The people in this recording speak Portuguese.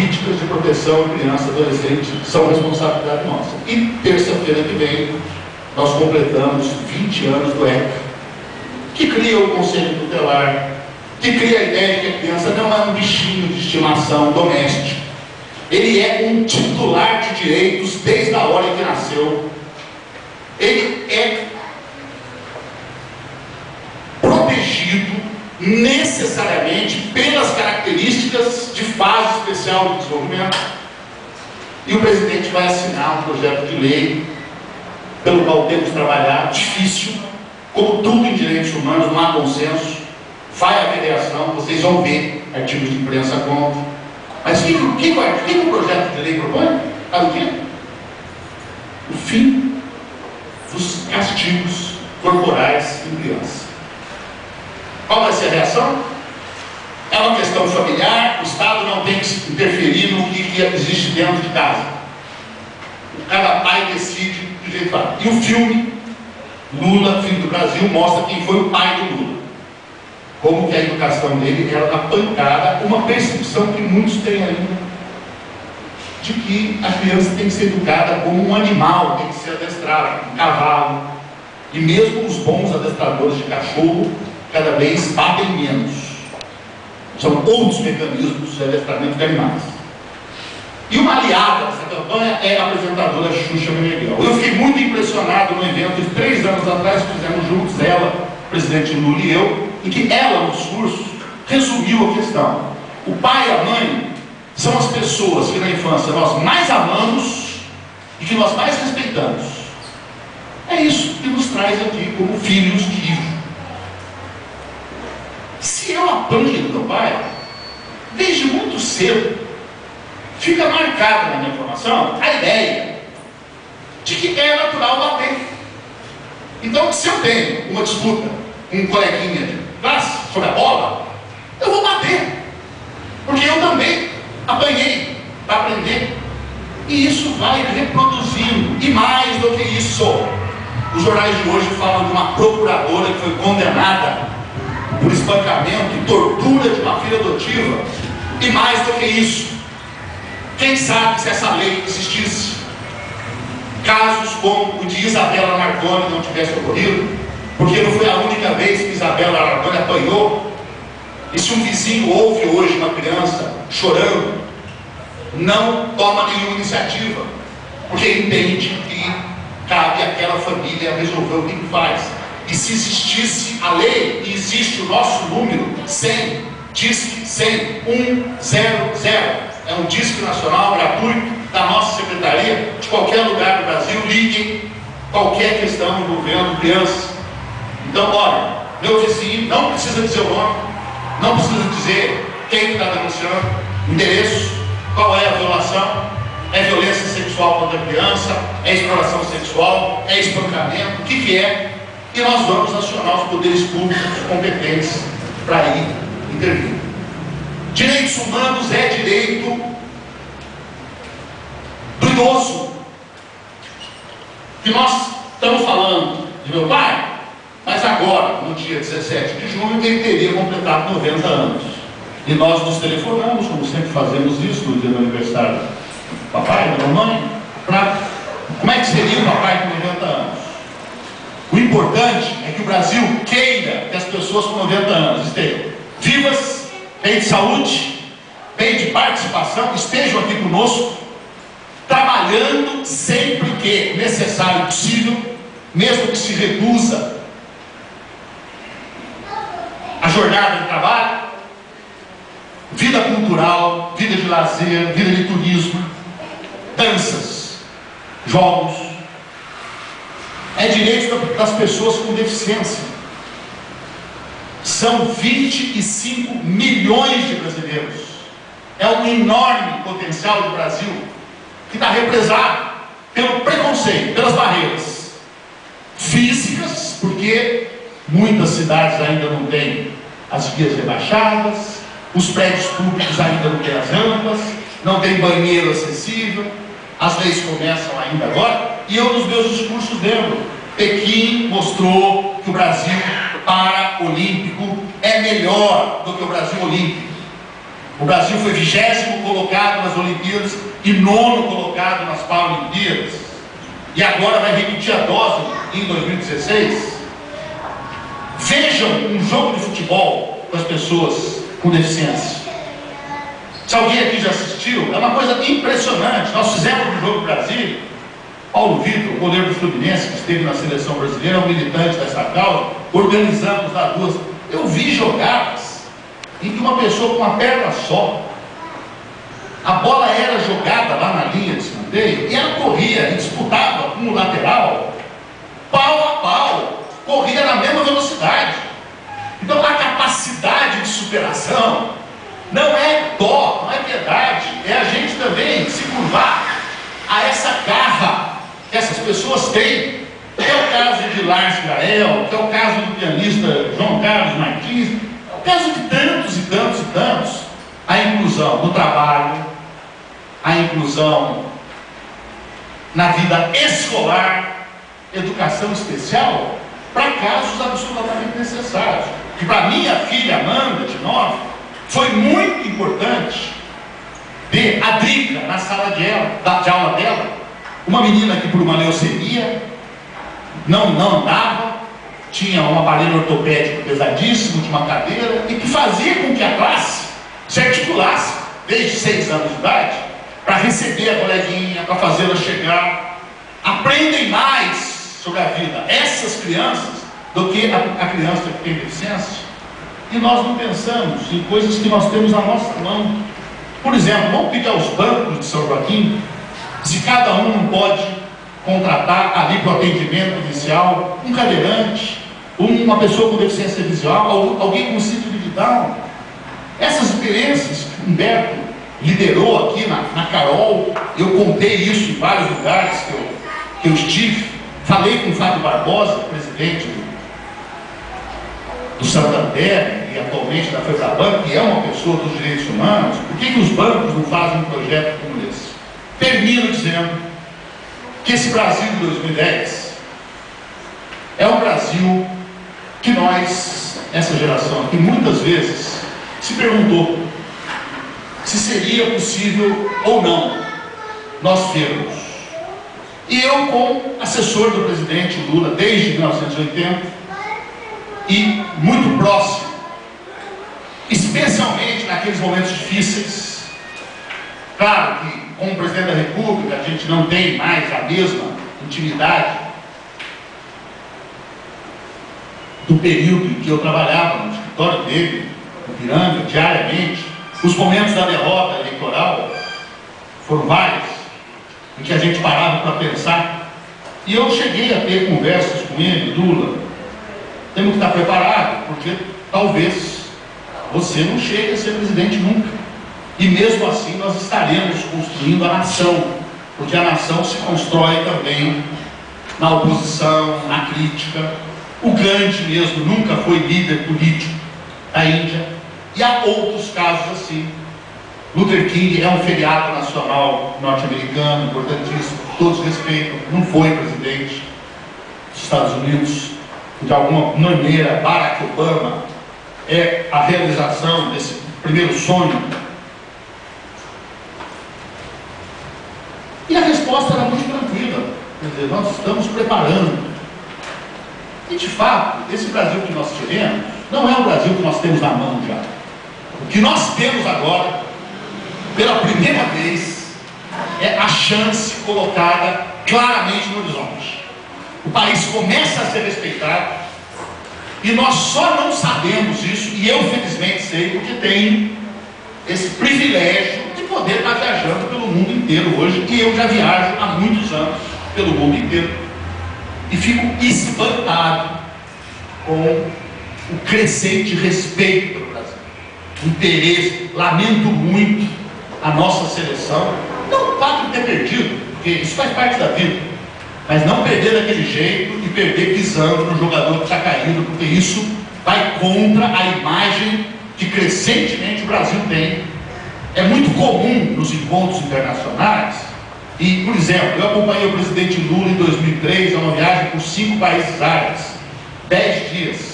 políticas de proteção à criança e adolescente são responsabilidade nossa. E terça-feira que vem, nós completamos 20 anos do ECA, que cria o Conselho Tutelar, que cria a ideia de que a criança não é um bichinho de estimação doméstico. Ele é um titular de direitos desde a hora em que nasceu. Ele é protegido necessariamente pelas características de fase especial de desenvolvimento. E o presidente vai assinar um projeto de lei pelo qual temos trabalhado, difícil, como tudo em direitos humanos, não há consenso, vai haver reação, vocês vão ver artigos de imprensa contra. Mas o que o projeto de lei propõe? Sabe o quê? O fim dos castigos corporais em criança. Qual vai ser a reação? É uma questão familiar, o Estado não tem que se interferir no que existe dentro de casa. Cada pai decide do jeito que vai. E o filme Lula, Filho do Brasil, mostra quem foi o pai do Lula. Como que a educação dele era da pancada, uma percepção que muitos têm ainda, de que a criança tem que ser educada como um animal, tem que ser adestrado, um cavalo. E mesmo os bons adestradores de cachorro, cada vez batem menos. São outros mecanismos de adestramento de animais. E uma aliada dessa campanha é a apresentadora Xuxa Meneghel. Eu fiquei muito impressionado no evento de 3 anos atrás, que fizemos juntos, ela, o presidente Lula e eu, em que ela, no discurso, resumiu a questão. O pai e a mãe são as pessoas que na infância nós mais amamos e que nós mais respeitamos. É isso que nos traz aqui como filhos vivos. Se eu apanho do meu pai, desde muito cedo, fica marcada na minha formação a ideia de que é natural bater. Então, se eu tenho uma disputa com um coleguinha de classe sobre a bola, eu vou bater, porque eu também apanhei para aprender. E isso vai reproduzindo. E mais do que isso, os jornais de hoje falam de uma procuradora que foi condenada por espancamento e tortura de uma filha adotiva. E mais do que isso, quem sabe se essa lei existisse, casos como o de Isabela Nardoni não tivesse ocorrido, porque não foi a única vez que Isabela Nardoni apanhou. E se um vizinho ouve hoje uma criança chorando, não toma nenhuma iniciativa, porque entende que cabe àquela família resolver o que faz. E se existisse a lei, e existe o nosso número 100, DISC 100 100, é um DISC nacional gratuito da nossa secretaria, de qualquer lugar do Brasil, liguem qualquer questão envolvendo crianças. Então, olha, meu vizinho não precisa dizer o nome, não precisa dizer quem está denunciando, endereço, qual é a violação, é violência sexual contra a criança, é exploração sexual, é espancamento, o que é? E nós vamos acionar os poderes públicos competentes para ir intervir. Direitos humanos é direito do idoso. Que nós estamos falando de meu pai, mas agora, no dia 17 de junho, ele teria completado 90 anos. E nós nos telefonamos, como sempre fazemos isso no dia do aniversário do papai, da mamãe, para como é que seria o papai com 90 anos. O importante é que o Brasil queira que as pessoas com 90 anos estejam vivas, bem de saúde, bem de participação, estejam aqui conosco, trabalhando sempre que necessário e possível, mesmo que se reduza a jornada de trabalho, vida cultural, vida de lazer, vida de turismo, danças, jogos. É direito das pessoas com deficiência. São 25 milhões de brasileiros. É um enorme potencial do Brasil que está represado pelo preconceito, pelas barreiras físicas, porque muitas cidades ainda não têm as vias rebaixadas, os prédios públicos ainda não têm as rampas, não tem banheiro acessível, as leis começam ainda agora. E eu, nos meus discursos, lembro, Pequim mostrou que o Brasil paraolímpico é melhor do que o Brasil olímpico. O Brasil foi 20º colocado nas Olimpíadas e 9º colocado nas Paralimpíadas. E agora vai repetir a dose em 2016. Vejam um jogo de futebol com as pessoas com deficiência. Se alguém aqui já assistiu, é uma coisa impressionante. Nós fizemos um jogo do Brasil. Paulo Vitor, o goleiro do Fluminense, que esteve na seleção brasileira, um militante dessa causa, organizamos nas duas. Eu vi jogadas em que uma pessoa com uma perna só, a bola era jogada lá na linha de escanteio e ela corria e disputava com o lateral, pau a pau, corria na mesma velocidade. Então a capacidade de superação não é dó, não é piedade, é a gente também se curvar a essa garra que essas pessoas têm, que é o caso de Lars Grael, que é o caso do pianista João Carlos Martins, é o caso de tantos e tantos e tantos. A inclusão no trabalho, a inclusão na vida escolar, educação especial, para casos absolutamente necessários. E para minha filha Amanda, de 9, foi muito importante ver a Drica na sala de aula dela, uma menina que por uma leucemia não andava, tinha um aparelho ortopédico pesadíssimo, tinha uma cadeira, e que fazia com que a classe se articulasse desde 6 anos de idade para receber a coleguinha, para fazê-la chegar. Aprendem mais sobre a vida essas crianças do que a criança que tem deficiência. E nós não pensamos em coisas que nós temos na nossa mão. Por exemplo, vamos pedir aos bancos de São Joaquim se cada um não pode contratar ali para o atendimento inicial um cadeirante, uma pessoa com deficiência visual, alguém com síndrome de Down. Essas experiências que Humberto liderou aqui na Carol, eu contei isso em vários lugares que eu estive. Falei com o Fábio Barbosa, presidente do Santander e atualmente da FEBRABAN, que é uma pessoa dos direitos humanos. Por que os bancos não fazem um projeto como esse? Termino dizendo que esse Brasil de 2010 é um Brasil que nós, essa geração aqui, muitas vezes se perguntou se seria possível ou não nós termos. E eu, como assessor do presidente Lula desde 1980 e muito próximo, especialmente naqueles momentos difíceis, claro que como presidente da República a gente não tem mais a mesma intimidade do período em que eu trabalhava no escritório dele, no Piranga, diariamente. Os momentos da derrota eleitoral foram vários, em que a gente parava para pensar. E eu cheguei a ter conversas com ele: Lula, temos que estar preparado, porque talvez você não chegue a ser presidente nunca. E mesmo assim nós estaremos construindo a nação, porque a nação se constrói também na oposição, na crítica. O Gandhi mesmo nunca foi líder político da Índia, e há outros casos assim. Luther King é um feriado nacional norte-americano, importantíssimo, todos respeitam, não foi presidente dos Estados Unidos. De alguma maneira, Barack Obama é a realização desse primeiro sonho. E a resposta era muito tranquila, quer dizer, nós estamos preparando. E de fato, esse Brasil que nós tivemos não é o Brasil que nós temos na mão já. O que nós temos agora, pela primeira vez, é a chance colocada claramente no horizonte. O país começa a ser respeitado e nós só não sabemos isso, e eu felizmente sei, porque tenho esse privilégio de poder estar viajando pelo mundo inteiro hoje, e eu já viajo há muitos anos pelo mundo inteiro e fico espantado com o crescente respeito pelo Brasil, interesse. Lamento muito a nossa seleção, não o fato de ter perdido, porque isso faz parte da vida, mas não perder daquele jeito e perder pisando no jogador que está caído, porque isso vai contra a imagem que crescentemente o Brasil tem. É muito comum nos encontros internacionais, e, por exemplo, eu acompanhei o presidente Lula em 2003, a uma viagem por 5 países árabes, 10 dias.